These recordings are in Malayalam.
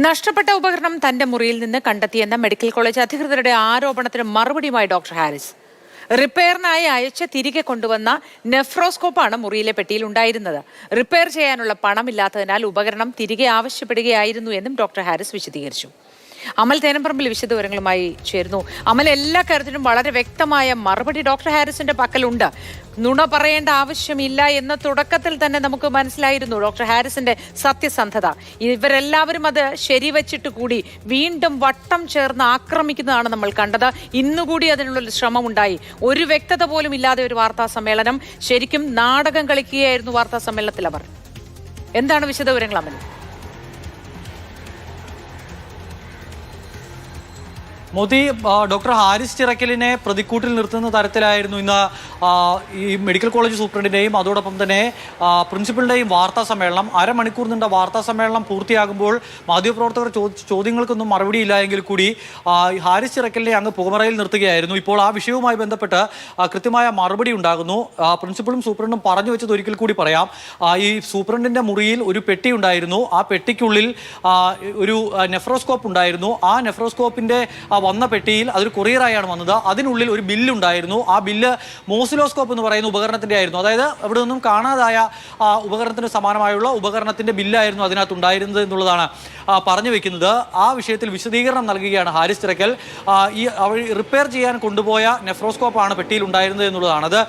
നഷ്ടപ്പെട്ട ഉപകരണം തന്റെ മുറിയിൽ നിന്ന് കണ്ടെത്തിയെന്ന മെഡിക്കൽ കോളേജ് അധികൃതരുടെ ആരോപണത്തിന് മറുപടിയുമായി ഡോക്ടർ ഹാരിസ്. റിപ്പയറിനായി അയച്ച് തിരികെ കൊണ്ടുവന്ന നെഫ്രോസ്കോപ്പാണ് മുറിയിലെ പെട്ടിയിൽ ഉണ്ടായിരുന്നത്. റിപ്പയർ ചെയ്യാനുള്ള പണമില്ലാത്തതിനാൽ ഉപകരണം തിരികെ ആവശ്യപ്പെടുകയായിരുന്നു എന്നും ഡോക്ടർ ഹാരിസ് വിശദീകരിച്ചു. അമൽ തേനംപറമ്പിൽ വിശദവിവരങ്ങളുമായി ചേരുന്നു. അമൽ, എല്ലാ കാര്യത്തിനും വളരെ വ്യക്തമായ മറുപടി ഡോക്ടർ ഹാരിസിന്റെ പക്കലുണ്ട്. നുണ പറയേണ്ട ആവശ്യമില്ല എന്ന തുടക്കത്തിൽ തന്നെ നമുക്ക് മനസ്സിലായിരുന്നു ഡോക്ടർ ഹാരിസിന്റെ സത്യസന്ധത. ഇവരെല്ലാവരും അത് ശരിവച്ചിട്ട് കൂടി വീണ്ടും വട്ടം ചേർന്ന് ആക്രമിക്കുന്നതാണ് നമ്മൾ കണ്ടത്. ഇന്നുകൂടി അതിനുള്ളൊരു ശ്രമമുണ്ടായി. ഒരു വ്യക്തത പോലും ഇല്ലാതെ ഒരു വാർത്താ സമ്മേളനം. ശരിക്കും നാടകം കളിക്കുകയായിരുന്നു വാർത്താ സമ്മേളനത്തിൽ അവർ. എന്താണ് വിശദവിവരങ്ങൾ അമൽ? മോദി ഡോക്ടർ ഹാരിസ് ചിറക്കലിനെ പ്രതിക്കൂട്ടിൽ നിർത്തുന്ന തരത്തിലായിരുന്നു ഇന്ന് ഈ മെഡിക്കൽ കോളേജ് സൂപ്രണ്ടിൻ്റെയും അതോടൊപ്പം തന്നെ പ്രിൻസിപ്പലിൻ്റെയും വാർത്താ സമ്മേളനം. അരമണിക്കൂർ നീണ്ട വാർത്താ സമ്മേളനം പൂർത്തിയാകുമ്പോൾ മാധ്യമപ്രവർത്തകർ ചോദ്യങ്ങൾക്കൊന്നും മറുപടിയില്ല എങ്കിൽ കൂടി ഹാരിസ് ചിറക്കലിനെ അങ്ങ് പുകമറയിൽ നിർത്തുകയായിരുന്നു. ഇപ്പോൾ ആ വിഷയവുമായി ബന്ധപ്പെട്ട് കൃത്യമായ മറുപടി ഉണ്ടാകുന്നു. പ്രിൻസിപ്പളും സൂപ്രണ്ടും പറഞ്ഞു വെച്ചത് ഒരിക്കൽ കൂടി പറയാം. ഈ സൂപ്രണ്ടിൻ്റെ മുറിയിൽ ഒരു പെട്ടി ഉണ്ടായിരുന്നു. ആ പെട്ടിക്കുള്ളിൽ ഒരു നെഫ്രോസ്കോപ്പ് ഉണ്ടായിരുന്നു. ആ നെഫ്രോസ്കോപ്പിൻ്റെ വന്ന പെട്ടിയിൽ അതൊരു കൊറിയറായാണ് വന്നത്. അതിനുള്ളിൽ ഒരു ബില്ലുണ്ടായിരുന്നു. ആ ബില്ല് മോസിലോസ്കോപ്പ് എന്ന് പറയുന്ന ഉപകരണത്തിൻ്റെ ആയിരുന്നു. അതായത് അവിടെ നിന്നും കാണാതായ ഉപകരണത്തിന് സമാനമായുള്ള ഉപകരണത്തിൻ്റെ ബില്ലായിരുന്നു അതിനകത്ത് ഉണ്ടായിരുന്നത് എന്നുള്ളതാണ് പറഞ്ഞു വെക്കുന്നത്. ആ വിഷയത്തിൽ വിശദീകരണം നൽകുകയാണ് ഹാരിസ് ചിറക്കൽ. ഈ റിപ്പയർ ചെയ്യാൻ കൊണ്ടുപോയ നെഫ്രോസ്കോപ്പാണ് പെട്ടിയിൽ ഉണ്ടായിരുന്നത് എന്നുള്ളതാണ്. അത്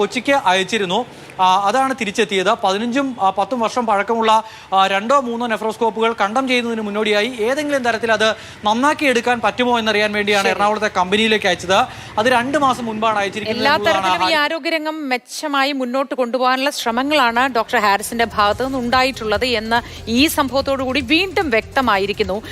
കൊച്ചിക്ക് അയച്ചിരുന്നു. അതാണ് തിരിച്ചെത്തിയത്. 15-10 വർഷം പഴക്കമുള്ള 2-3 നെഫ്രോസ്കോപ്പുകൾ കണ്ടം ചെയ്യുന്നതിന് മുന്നോടിയായി ഏതെങ്കിലും തരത്തിൽ അത് നന്നാക്കി എടുക്കാൻ പറ്റുമോ എന്നറിയാൻ വേണ്ടിയാണ് എറണാകുളത്തെ കമ്പനിയിലേക്ക് അയച്ചത്. അത് 2 മാസം മുൻപാണ് അയച്ചിരിക്കുന്നത്. എല്ലാ തരത്തിലും ഈ ആരോഗ്യരംഗം മെച്ചമായി മുന്നോട്ട് കൊണ്ടുപോകാനുള്ള ശ്രമങ്ങളാണ് ഡോക്ടർ ഹാരിസിന്റെ ഭാഗത്തു നിന്ന് ഉണ്ടായിട്ടുള്ളത് എന്ന് ഈ സംഭവത്തോടു കൂടി വീണ്ടും വ്യക്തമായിരിക്കുന്നു.